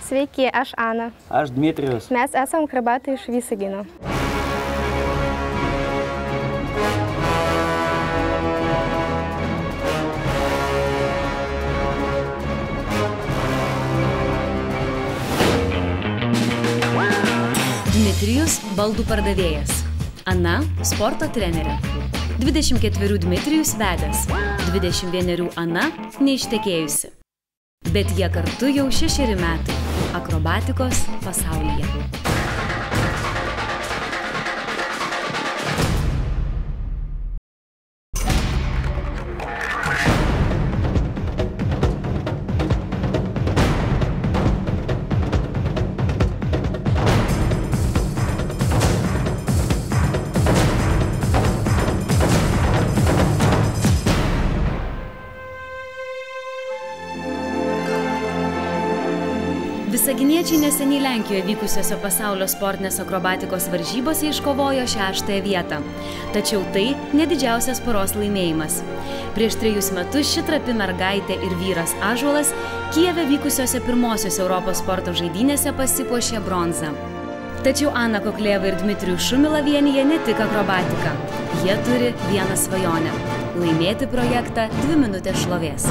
Sveiki, aš Ana. Aš Dmitrijus. Mes esam akrobatai iš Visagino. Dmitrijus – baldų pardavėjas. Ana – sporto trenerė. 24 Dmitrijus vedęs. 21 Ana – neištekėjusi. Bet jie kartu jau 6 metai akrobatikos pasaulyje. Visaginiečiai neseniai Lenkijoje vykusiose pasaulio sportinės akrobatikos varžybose iškovojo 6. vietą. Tačiau tai nedidžiausias poros laimėjimas. Prieš 3 metus ši trapi mergaitė ir vyras Ąžuolas Kijeve vykusiose pirmosios Europos sporto žaidynėse pasipuošė bronzą. Tačiau Ana Kokleva ir Dmitrijus Šumila vienija ne tik akrobatiką. Jie turi vieną svajonę – laimėti projektą 2 minutės šlovės.